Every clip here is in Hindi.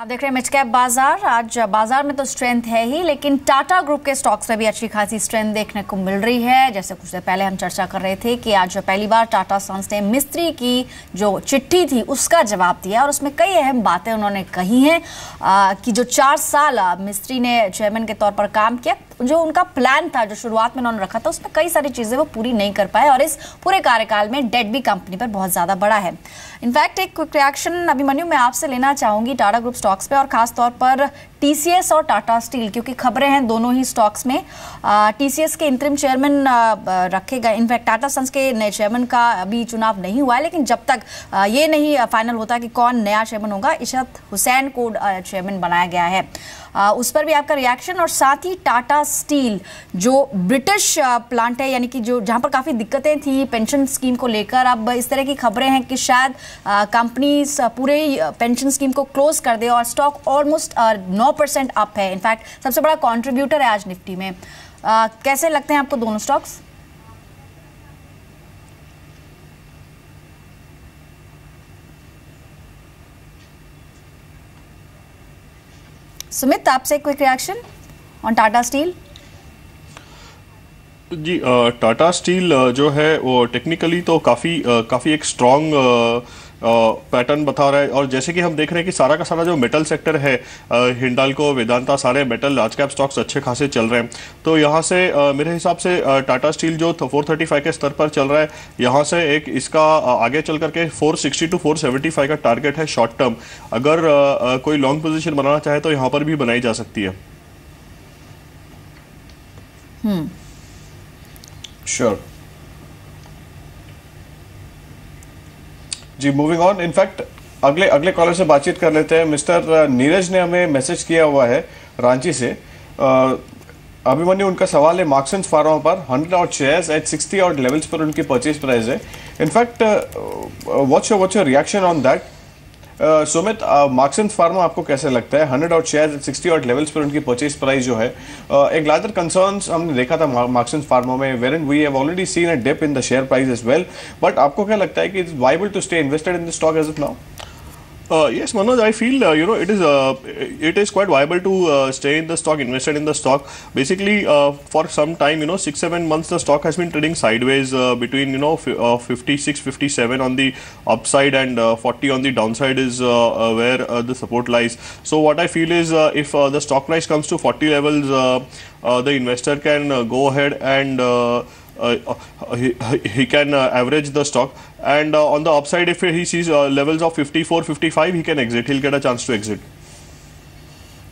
आप देख रहे हैं मिड कैप बाजार। आज बाजार में तो स्ट्रेंथ है ही, लेकिन टाटा ग्रुप के स्टॉक्स में भी अच्छी खासी स्ट्रेंथ देखने को मिल रही है। जैसे कुछ देर पहले हम चर्चा कर रहे थे कि आज पहली बार टाटा सन्स ने मिस्त्री की जो चिट्ठी थी उसका जवाब दिया और उसमें कई अहम बातें उन्होंने कही हैं कि जो 4 साल मिस्त्री ने चेयरमैन के तौर पर काम किया, जो उनका प्लान था, जो शुरुआत में उन्होंने रखा था, उसमें कई सारी चीजें वो पूरी नहीं कर पाए और इस पूरे कार्यकाल में डेट भी कंपनी पर बहुत ज्यादा बड़ा है। इनफैक्ट एक क्विक रिएक्शन अभिमन्यु मैं आपसे लेना चाहूंगी टाटा ग्रुप स्टॉक्स पे और खास तौर पर टीसीएस और टाटा स्टील, क्योंकि खबरें हैं दोनों ही स्टॉक्स में। टीसीएस के इंटरिम चेयरमैन रखे गए। इनफैक्ट टाटा सन्स के नए चेयरमैन का अभी चुनाव नहीं हुआ है, लेकिन जब तक ये नहीं फाइनल होता कि कौन नया चेयरमैन होगा, इशरत हुसैन को चेयरमैन बनाया गया है। उस पर भी आपका रिएक्शन, और साथ ही टाटा स्टील जो ब्रिटिश प्लांट है, यानी कि जो जहां पर काफी दिक्कतें थी पेंशन स्कीम को लेकर, अब इस तरह की खबरें हैं कि शायद कंपनी पूरे पेंशन स्कीम को क्लोज कर दे और स्टॉक ऑलमोस्ट 9% अप है। इनफैक्ट सबसे बड़ा कंट्रीब्यूटर है आज निफ्टी में। कैसे लगते हैं आपको दोनों स्टॉक्स? सुमित, आपसे quick reaction on Tata Steel. जी, टाटा स्टील जो है वो टेक्निकली तो काफ़ी एक स्ट्रॉन्ग पैटर्न बता रहा है। और जैसे कि हम देख रहे हैं कि सारा का सारा जो मेटल सेक्टर है, हिंडाल्को, वेदांता, सारे मेटल लार्ज कैप स्टॉक्स अच्छे खासे चल रहे हैं। तो यहाँ से मेरे हिसाब से टाटा स्टील जो 435 के स्तर पर चल रहा है, यहाँ से एक इसका आगे चल करके 460 to 475 का टारगेट है शॉर्ट टर्म। अगर कोई लॉन्ग पोजीशन बनाना चाहे तो यहाँ पर भी बनाई जा सकती है। श्योर जी, मूविंग ऑन। इनफैक्ट अगले कॉलर से बातचीत कर लेते हैं। मिस्टर नीरज ने हमें मैसेज किया हुआ है रांची से। अभिमन्यु, उनका सवाल है मार्क्स फार्मा पर 100 और शेयर्स एट 60 और लेवल्स पर उनकी परचेज प्राइस है। In fact what's your reaction on that? Sumit, marks pharma आपको कैसे लगता है? 100 और शेयर्स एट 60 और लेवल्स पर उनकी परचेज प्राइस जो है, एक लार्जर कंसर्न्स हमने देखा था मार्क्स फार्मा में, where we have already seen a dip in the share price as well. But आपको क्या लगता है कि it's viable to stay invested in the stock as of now? Yes, Manoj, I feel it is quite viable to stay in the stock, invested in the stock. Basically, for some time, 6-7 months, the stock has been trading sideways between 56, 57 on the upside and 40 on the downside is where the support lies. So what I feel is if the stock price comes to 40 levels, the investor can go ahead and he can average the stock, and on the upside if he sees levels of 54, 55, he can exit. He'll get a chance to exit.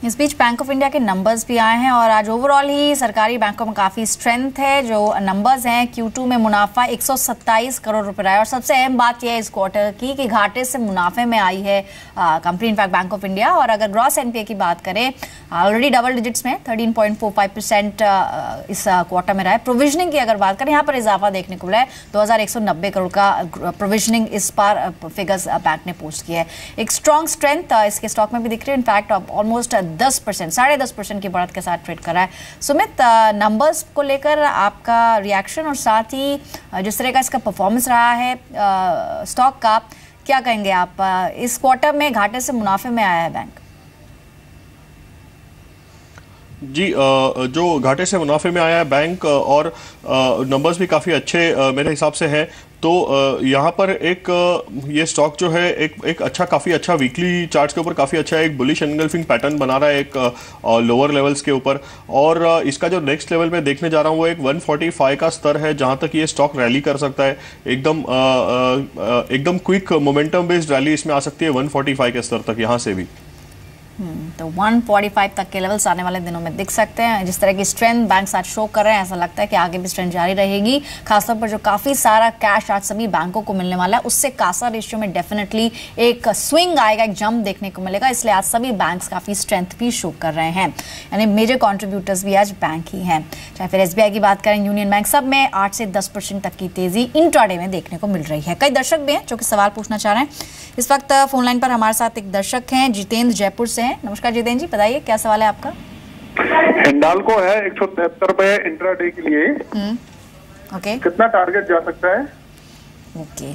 इस बीच बैंक ऑफ इंडिया के नंबर्स भी आए हैं और आज ओवरऑल ही सरकारी बैंकों में काफ़ी स्ट्रेंथ है। जो नंबर्स हैं, Q2 में मुनाफा 127 करोड़ रुपए रहा है और सबसे अहम बात यह है इस क्वार्टर की कि घाटे से मुनाफे में आई है company, in fact bank of India. और अगर ग्रॉस एनपीए की बात करें, ऑलरेडी डबल डिजिट्स में 13.45% इस क्वार्टर में रहा है। प्रोविजनिंग की अगर बात करें, यहाँ पर इजाफा देखने को मिला है, 2190 करोड़ का प्रोविजनिंग इस बार फिगर्स बैंक ने पोस्ट किया है। एक स्ट्रॉन्ग स्ट्रेंथ इसके स्टॉक में भी दिख रही है। इनफैक्ट ऑलमोस्ट 10%, 10.5% की बढ़त के साथ ट्रेड कर रहा है। सुमित, नंबर्स को लेकर आपका रिएक्शन और साथ ही जिस तरह का इसका परफॉर्मेंस रहा है स्टॉक का, क्या कहेंगे आप? इस क्वार्टर में घाटे से मुनाफे में आया है बैंक। जी, जो घाटे से मुनाफे में आया है बैंक और नंबर्स भी काफ़ी अच्छे मेरे हिसाब से है। तो यहाँ पर एक ये स्टॉक जो है एक काफ़ी अच्छा वीकली चार्ट्स के ऊपर काफ़ी अच्छा एक बुलिश एनगल्फिंग पैटर्न बना रहा है एक लोअर लेवल्स के ऊपर। और इसका जो नेक्स्ट लेवल में देखने जा रहा हूँ वो एक 145 का स्तर है, जहाँ तक ये स्टॉक रैली कर सकता है। एकदम क्विक मोमेंटम बेस्ड रैली इसमें आ सकती है 145 के स्तर तक यहाँ से भी। तो 145 तक के लेवल्स आने वाले दिनों में दिख सकते हैं। जिस तरह की स्ट्रेंथ बैंक साथ शो कर रहे हैं, ऐसा लगता है कि आगे भी स्ट्रेंथ जारी रहेगी। खासतौर पर जो काफ़ी सारा कैश आज सभी बैंकों को मिलने वाला है, उससे कासा रेशियो में डेफिनेटली एक स्विंग आएगा, एक जंप देखने को मिलेगा। इसलिए आज सभी बैंक्स काफ़ी स्ट्रेंथ भी शो कर रहे हैं, यानी मेजर कॉन्ट्रीब्यूटर्स भी आज बैंक ही हैं। चाहे फिर SBI की बात करें, यूनियन बैंक, सब में 8 से 10% तक की तेजी इंट्राडे में देखने को मिल रही है। कई दर्शक भी हैं जो कि सवाल पूछना चाह रहे हैं। इस वक्त फोन लाइन पर हमारे साथ एक दर्शक हैं, जितेंद्र जयपुर से। नमस्कार जितेंद्र जी, बताइए क्या सवाल है आपका? हिंडाल्को है 173 रुपए इंट्राडे के लिए। ओके, कितना टारगेट जा सकता है? ओके,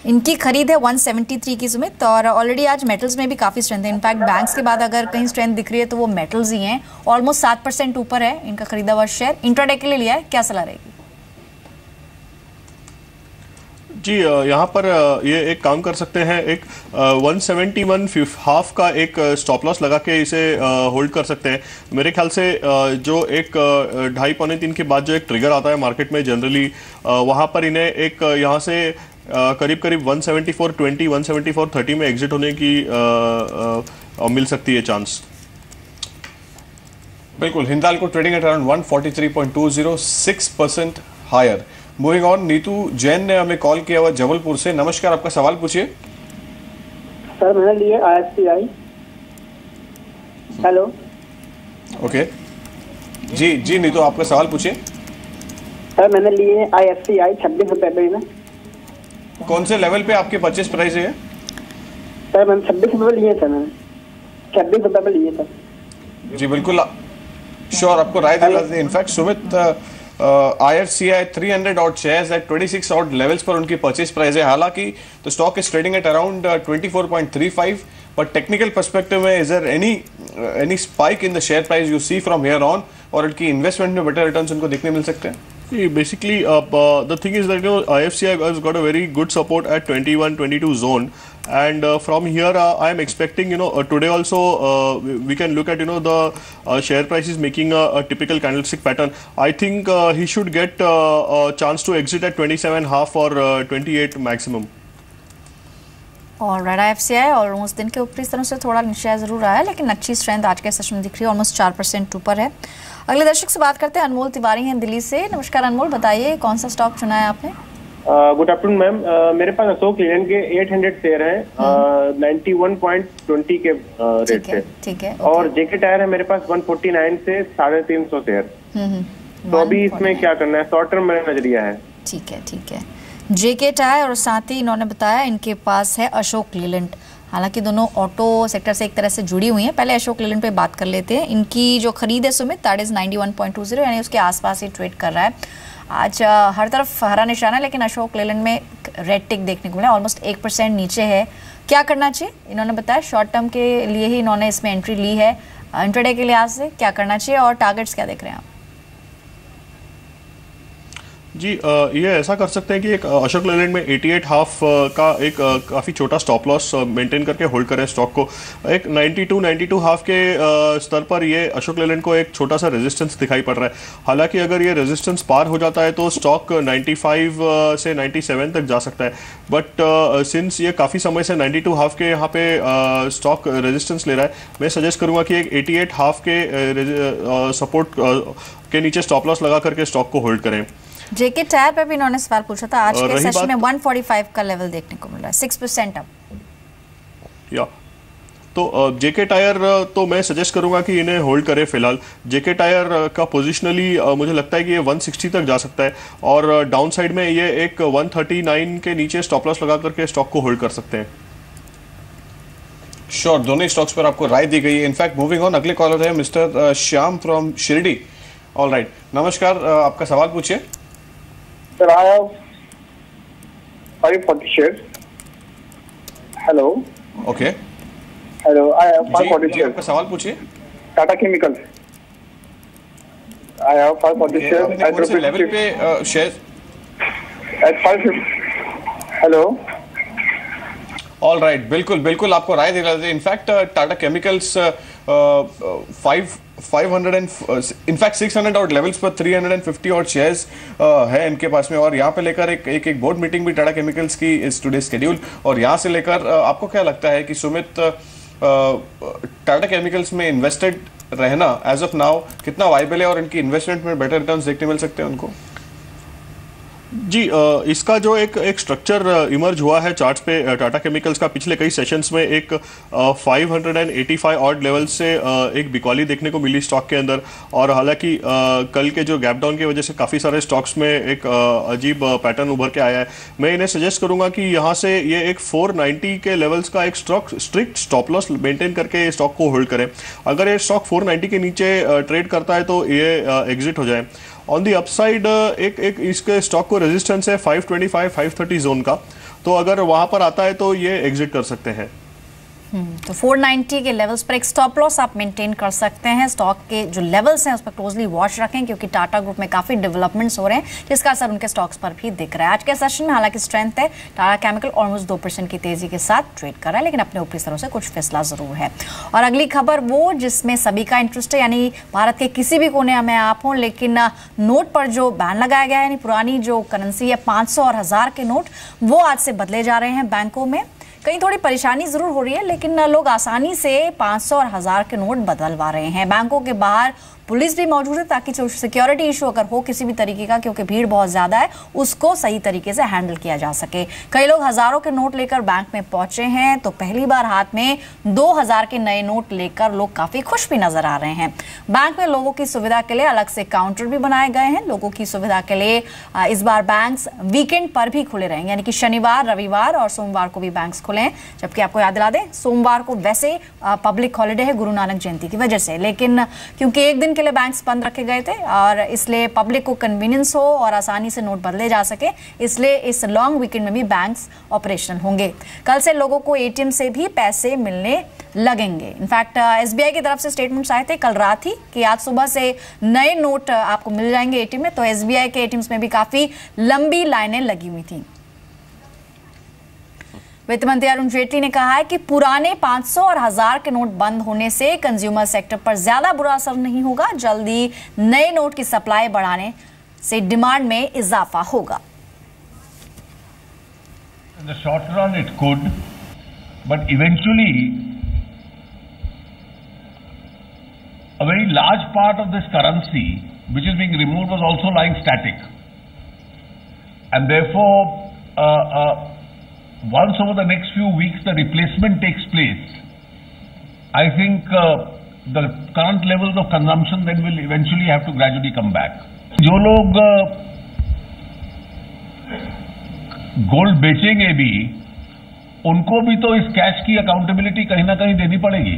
इनकी खरीद है 173 की सुमित, और ऑलरेडी आज मेटल्स में भी काफ़ी स्ट्रेंथ है। इनफैक्ट बैंक्स के बाद अगर कहीं स्ट्रेंथ दिख रही है तो वो मेटल्स ही हैं। ऑलमोस्ट 7% ऊपर है इनका खरीदा हुआ शेयर। इंट्राडे के लिए लिया है, क्या सलाह रहेगी? जी यहाँ पर ये एक काम कर सकते हैं, एक 171 हाफ का एक स्टॉप लॉस लगा के इसे होल्ड कर सकते हैं। मेरे ख्याल से जो एक 2.5-3 के बाद जो एक ट्रिगर आता है मार्केट में जनरली, वहाँ पर इन्हें एक यहाँ से करीब 174.20 174.30 में एग्जिट होने की मिल सकती है चांस। बिल्कुल, Hindalco trading at around 143.20, 6% higher. Moving on, Neetu Jain ने हमें कॉल किया हुआ जबलपुर से। नमस्कार, आपका सवाल पूछिए। सर मैंने लिए IFCI। हेलो। ओके, जी नीतू, आपका सवाल पूछिए। सर मैंने लिए IFCI 26 रुपए में। कौन से लेवल पे आपके परचेस प्राइस है? सर मैंने 26 रुपए लिए सर, मैंने 26 रुपए पे लिए सर। जी बिल्कुल, श्योर, आपको राय दिला दें। In fact Sumit, IFCI 300 odd shares at 26 odd levels पर उनकी परचेस प्राइस है। हालांकि the stock is trading at around 24.35, but technical perspective में is there any spike in the share price you see from here on, और उनकी इन्वेस्टमेंट में बेटर रिटर्न्स उनको देखने मिल सकते हैं? Basically, the thing is that IFCI has got a very good support at 21-22 zone, and from here I am expecting today also we can look at the share price is making a typical candlestick pattern. I think he should get a chance to exit at 27.5 or 28 maximum. और IFCI ऑलमोस्ट दिन के ऊपरी स्तरों से थोड़ा नीचे जरूर आया है, लेकिन अच्छी स्ट्रेंथ आज के सेशन में दिख रही है, ऑलमोस्ट 4% ऊपर है। अगले दर्शक से बात करते हैं, अनमोल तिवारी हैं दिल्ली से। नमस्कार अनमोल, बताइए कौन सा स्टॉक चुना है आपने? गुड आफ्टरनून मैम, मेरे पास अशोक लीलैंड के 800 शेयर हैं 91.20 के रेट से। ठीक है। और जेके टायर है मेरे पास 149 से 350 शेयर। तो अभी इसमें क्या करना है? शॉर्ट टर्म मेरा नजरिया है। ठीक है। जेके टायर और साथ ही इन्होंने बताया इनके पास है अशोक लीलैंड। हालांकि दोनों ऑटो सेक्टर से एक तरह से जुड़ी हुई हैं। पहले अशोक लीलैंड पे बात कर लेते हैं। इनकी जो खरीद है सुमित, दैट इज 91.20, यानी उसके आसपास ही ट्रेड कर रहा है। आज हर तरफ हरा निशाना है, लेकिन अशोक लीलैंड में रेड टिक देखने को मिला, ऑलमोस्ट 1% नीचे है। क्या करना चाहिए? इन्होंने बताया शॉर्ट टर्म के लिए ही इन्होंने इसमें एंट्री ली है। इंट्राडे के लिहाज से क्या करना चाहिए और टारगेट्स क्या देख रहे हैं आप? जी ये ऐसा कर सकते हैं कि एक अशोक लीलैंड में 88.5 का एक काफ़ी छोटा स्टॉप लॉस मेंटेन करके होल्ड करें स्टॉक को। एक 92.5 के स्तर पर ये अशोक लीलैंड को एक छोटा सा रेजिस्टेंस दिखाई पड़ रहा है। हालांकि अगर ये रेजिस्टेंस पार हो जाता है तो स्टॉक 95 से 97 तक जा सकता है, बट सिंस ये काफ़ी समय से 92.5 के यहाँ पे स्टॉक रेजिस्टेंस ले रहा है, मैं सजेस्ट करूँगा कि एक 88.5 के सपोर्ट के नीचे स्टॉप लॉस लगा करके स्टॉक को होल्ड करें। जेके टायर पे भी इन्होंने सवाल पूछा था। आज के सेशन में 145 का लेवल देखने को मिल रहा है, 6% अप। या तो जेके टायर तो मैं सजेस्ट करूंगा कि इन्हें होल्ड करें फिलहाल। जेके टायर का पोजिशनली मुझे लगता है कि ये 160 तक जा सकता है, और डाउन साइड में ये एक 139 के नीचे स्टॉप लॉस लगा करके स्टॉक को होल्ड कर सकते हैं। श्योर, दोनों स्टॉक्स पर आपको राय दी गई है। इनफैक्ट मूविंग ऑन, अगले कॉलर है mister Shyam from Shirdi. Alright, नमस्कार, आपका सवाल पूछिए। Sir, I have 540 shares. Hello. Okay. Hello, I have 540 shares. आपका सवाल पूछिए। Tata Chemicals. I have 540 shares. आपने कौन से लेवल पे share? At 550. Hello. All right, बिल्कुल आपको राय दे रहे थे। इनफैक्ट टाटा केमिकल्स 600 और लेवल्स पर 350 और शेयर्स है इनके पास में, और यहाँ पे लेकर एक बोर्ड मीटिंग भी टाटा केमिकल्स की इज टुडे शेड्यूल। और यहाँ से लेकर आपको क्या लगता है कि सुमित, टाटा केमिकल्स में इन्वेस्टेड रहना एज ऑफ नाउ कितना वाइबल है, और इनकी इन्वेस्टमेंट में बेटर रिटर्न्स देखने मिल सकते हैं उनको? जी इसका जो एक स्ट्रक्चर इमर्ज हुआ है चार्ट्स पे टाटा केमिकल्स का, पिछले कई सेशंस में एक 585 ऑड लेवल से एक बिकॉली देखने को मिली स्टॉक के अंदर। और हालांकि कल के जो गैप डाउन की वजह से काफ़ी सारे स्टॉक्स में एक अजीब पैटर्न उभर के आया है। मैं इन्हें सजेस्ट करूंगा कि यहाँ से ये एक 490 के लेवल्स का एक स्ट्रिक्ट स्टॉप लॉस मेंटेन करके स्टॉक को होल्ड करें। अगर ये स्टॉक 490 के नीचे ट्रेड करता है तो ये एग्जिट हो जाए। ऑन दी अपसाइड एक इसके स्टॉक को रेजिस्टेंस है 525 530 जोन का, तो अगर वहां पर आता है तो ये एग्जिट कर सकते हैं। तो 490 के लेवल्स पर एक स्टॉप लॉस आप मेंटेन कर सकते हैं। स्टॉक के जो लेवल्स हैं उस पर क्लोजली वॉच रखें, क्योंकि टाटा ग्रुप में काफी डेवलपमेंट्स हो रहे हैं जिसका असर उनके स्टॉक्स पर भी दिख रहा है। आज के सेशन में हालांकि स्ट्रेंथ है, टाटा केमिकल ऑलमोस्ट 2% की तेजी के साथ ट्रेड कर रहा है, लेकिन अपने ऊपरी स्तरों से कुछ फिसला जरूर है। और अगली खबर वो जिसमें सभी का इंटरेस्ट है, यानी भारत के किसी भी कोने में आप हों, लेकिन नोट पर जो बैन लगाया गया है, यानी पुरानी जो करेंसी है 500 और 1000 के नोट, वो आज से बदले जा रहे हैं बैंकों में। कहीं थोड़ी परेशानी जरूर हो रही है, लेकिन लोग आसानी से 500 और 1000 के नोट बदलवा रहे हैं। बैंकों के बाहर पुलिस भी मौजूद है ताकि सिक्योरिटी इशू अगर हो किसी भी तरीके का, क्योंकि भीड़ बहुत ज्यादा है, उसको सही तरीके से हैंडल किया जा सके। कई लोग हजारों के नोट लेकर बैंक में पहुंचे हैं, तो पहली बार हाथ में 2000 के नए नोट लेकर लोग काफी खुश भी नजर आ रहे हैं। बैंक में लोगों की सुविधा के लिए अलग से काउंटर भी बनाए गए हैं। लोगों की सुविधा के लिए इस बार बैंक्स वीकेंड पर भी खुले रहेंगे, यानी कि शनिवार, रविवार और सोमवार को भी बैंक्स खुले हैं। जबकि आपको याद दिला दें, सोमवार को वैसे पब्लिक हॉलिडे है गुरु नानक जयंती की वजह से, लेकिन क्योंकि एक दिन के लिए बैंक्स बंद रखे गए थे और इसलिए पब्लिक को कन्वीनियंस हो और आसानी से नोट बदले जा सके, इसलिए इस लॉन्ग वीकेंड में भी बैंक्स ऑपरेशनल होंगे। कल से लोगों को एटीएम से भी पैसे मिलने लगेंगे। इनफैक्ट एसबीआई की तरफ से स्टेटमेंट्स आए थे कल रात ही कि आज सुबह से नए नोट आपको मिल जाएंगे एटीएम में। तो एसबीआई के एटीएम्स में भी काफी लंबी लाइनें लगी हुई थी। वित्त मंत्री अरुण जेटली ने कहा है कि पुराने 500 और 1000 के नोट बंद होने से कंज्यूमर सेक्टर पर ज्यादा बुरा असर नहीं होगा। जल्दी नए नोट की सप्लाई बढ़ाने से डिमांड में इजाफा होगा। In the short run it could, but eventually a very large part of this currency which is being removed was also lying static, and therefore once over the next few weeks the replacement takes place, I think the current levels of consumption then will eventually have to gradually come back. जो लोग गोल्ड बेचेंगे भी, उनको भी तो इस कैश की अकाउंटेबिलिटी कहीं ना कहीं देनी पड़ेगी।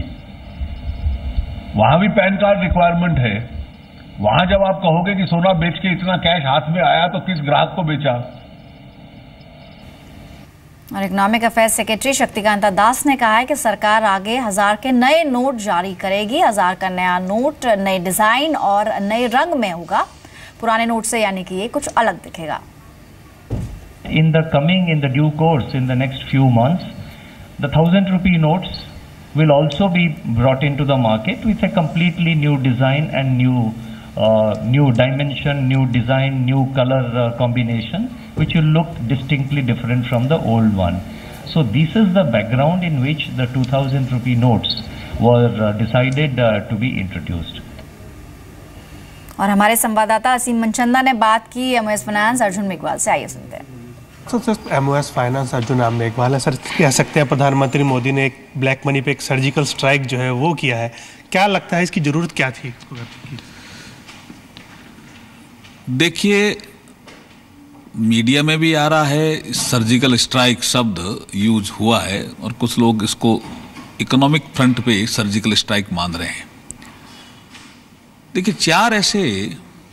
वहां भी पैन कार्ड रिक्वायरमेंट है। वहां जब आप कहोगे कि सोना बेच के इतना कैश हाथ में आया तो किस ग्राहक को बेचा। और इकोनॉमिक अफेयर्स सेक्रेटरी शक्तिकांता दास ने कहा है कि सरकार आगे 1000 के नए नोट जारी करेगी। 1000 का नया नोट नए डिजाइन और नए रंग में होगा पुराने नोट से, यानी कि ये कुछ अलग दिखेगा। In the due course, in the next few months, the 1000 rupee notes will also be brought into the market with a completely new design and new dimension, new design, new color combination, which will look distinctly different from the old one. So this is the background in which the 2000 rupee notes were decided to be introduced. और हमारे संवाददाता असीम मनचंदा ने बात की एमओएस फाइनेंस अर्जुन मेघवाल से। आइए सुनते हैं। सर, एमओएस फाइनेंस अर्जुन नाम मेघवाल है। सर, कह सकते हैं प्रधानमंत्री मोदी ने एक ब्लैक मनी पे एक सर्जिकल स्ट्राइक जो है वो किया है, क्या लगता है इसकी जरूरत क्या थी? देखिए, मीडिया में भी आ रहा है सर्जिकल स्ट्राइक शब्द यूज हुआ है और कुछ लोग इसको इकोनॉमिक फ्रंट पे सर्जिकल स्ट्राइक मान रहे हैं। देखिए, 4 ऐसे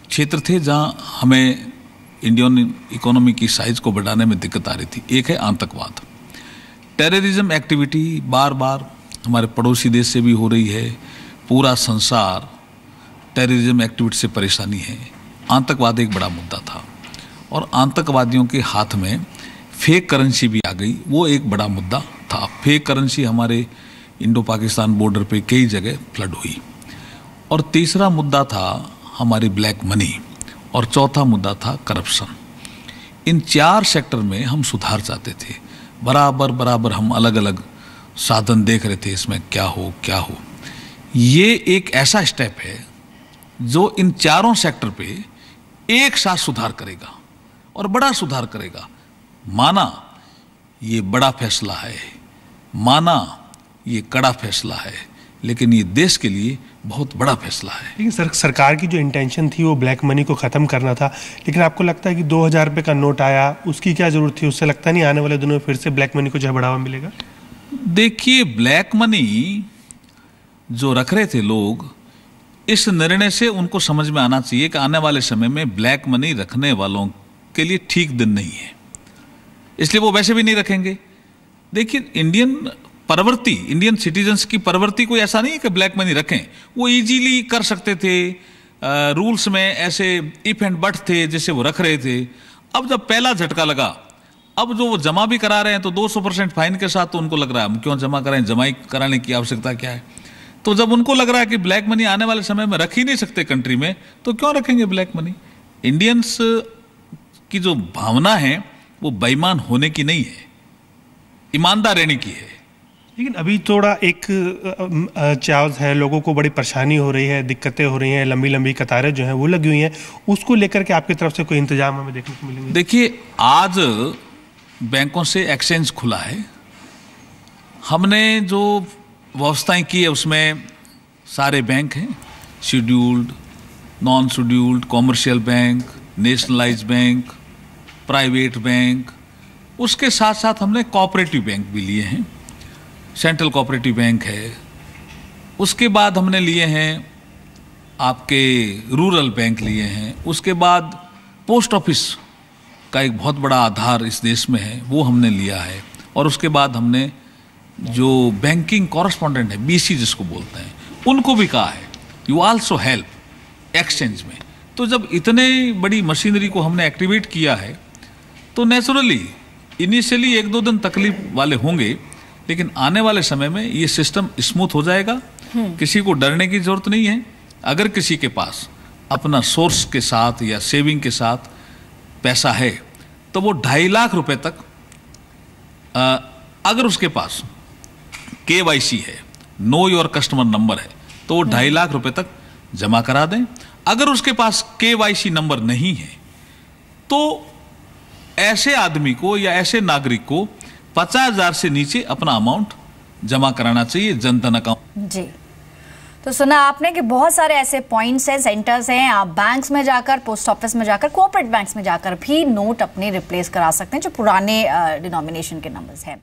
क्षेत्र थे जहां हमें इंडियन इकोनॉमी की साइज को बढ़ाने में दिक्कत आ रही थी। एक है आतंकवाद, टेररिज्म एक्टिविटी बार बार हमारे पड़ोसी देश से भी हो रही है। पूरा संसार टेररिज्म एक्टिविटी से परेशानी है। आतंकवाद एक बड़ा मुद्दा था और आतंकवादियों के हाथ में फेक करेंसी भी आ गई, वो एक बड़ा मुद्दा था। फेक करेंसी हमारे इंडो पाकिस्तान बॉर्डर पे कई जगह फ्लड हुई। और तीसरा मुद्दा था हमारी ब्लैक मनी और चौथा मुद्दा था करप्शन। इन 4 सेक्टर में हम सुधार चाहते थे। बराबर हम अलग अलग साधन देख रहे थे इसमें क्या हो। ये एक ऐसा स्टेप है जो इन 4 सेक्टर पे एक साथ सुधार करेगा और बड़ा सुधार करेगा। माना ये बड़ा फैसला है, माना ये कड़ा फैसला है, लेकिन ये देश के लिए बहुत बड़ा फैसला है। लेकिन सरकार की जो इंटेंशन थी वो ब्लैक मनी को ख़त्म करना था, लेकिन आपको लगता है कि 2000 रुपये का नोट आया, उसकी क्या ज़रूरत थी? उससे लगता नहीं आने वाले दिनों में फिर से ब्लैक मनी को जो है बढ़ावा मिलेगा? देखिए, ब्लैक मनी जो रख रहे थे लोग, इस निर्णय से उनको समझ में आना चाहिए कि आने वाले समय में ब्लैक मनी रखने वालों के लिए ठीक दिन नहीं है। इसलिए वो वैसे भी नहीं रखेंगे। देखिए इंडियन सिटीजन्स की प्रवृत्ति कोई ऐसा नहीं है कि ब्लैक मनी रखें, वो इजीली कर सकते थे, रूल्स में ऐसे इफ एंड बट थे जिससे वो रख रहे थे। अब जब पहला झटका लगा, अब जो वो जमा भी करा रहे हैं तो 200% फाइन के साथ, तो उनको लग रहा है हम क्यों जमा कराएं, जमा कराने की आवश्यकता क्या है। तो जब उनको लग रहा है कि ब्लैक मनी आने वाले समय में रख ही नहीं सकते कंट्री में, तो क्यों रखेंगे ब्लैक मनी। इंडियंस की जो भावना है वो बेईमान होने की नहीं है, ईमानदार रहने की है। लेकिन अभी थोड़ा एक चार्ज है, लोगों को बड़ी परेशानी हो रही है, दिक्कतें हो रही हैं, लंबी लंबी कतारें जो हैं वो लगी हुई हैं, उसको लेकर के आपकी तरफ से कोई इंतजाम हमें देखने को मिलेंगे? देखिए, आज बैंकों से एक्सचेंज खुला है, हमने जो व्यवस्थाएं की है उसमें सारे बैंक हैं, scheduled, non scheduled, commercial bank, nationalised bank, private bank, उसके साथ साथ हमने कोऑपरेटिव बैंक भी लिए हैं, सेंट्रल कोऑपरेटिव बैंक है, उसके बाद हमने लिए हैं आपके रूरल बैंक लिए हैं, उसके बाद पोस्ट ऑफिस का एक बहुत बड़ा आधार इस देश में है वो हमने लिया है, और उसके बाद हमने जो बैंकिंग कॉरेस्पॉन्डेंट है, बीसी जिसको बोलते हैं, उनको भी कहा है यू आल्सो हेल्प एक्सचेंज में। तो जब इतने बड़ी मशीनरी को हमने एक्टिवेट किया है तो नेचुरली इनिशियली 1-2 दिन तकलीफ वाले होंगे, लेकिन आने वाले समय में ये सिस्टम स्मूथ हो जाएगा। किसी को डरने की जरूरत नहीं है। अगर किसी के पास अपना सोर्स के साथ या सेविंग के साथ पैसा है तो वो 2.5 लाख रुपए तक, अगर उसके पास KYC है, नो योर कस्टमर नंबर है, तो वो 2.5 लाख रुपए तक जमा करा दें। अगर उसके पास KYC नंबर नहीं है तो ऐसे आदमी को या ऐसे नागरिक को 50,000 से नीचे अपना अमाउंट जमा कराना चाहिए जनधन अकाउंट। जी, तो सुना आपने कि बहुत सारे ऐसे पॉइंट्स हैं, सेंटर्स हैं, आप बैंक्स में जाकर, पोस्ट ऑफिस में जाकर, कोऑपरेटिव बैंक्स में जाकर भी नोट अपने रिप्लेस करा सकते हैं जो पुराने डिनोमिनेशन के नंबर्स हैं।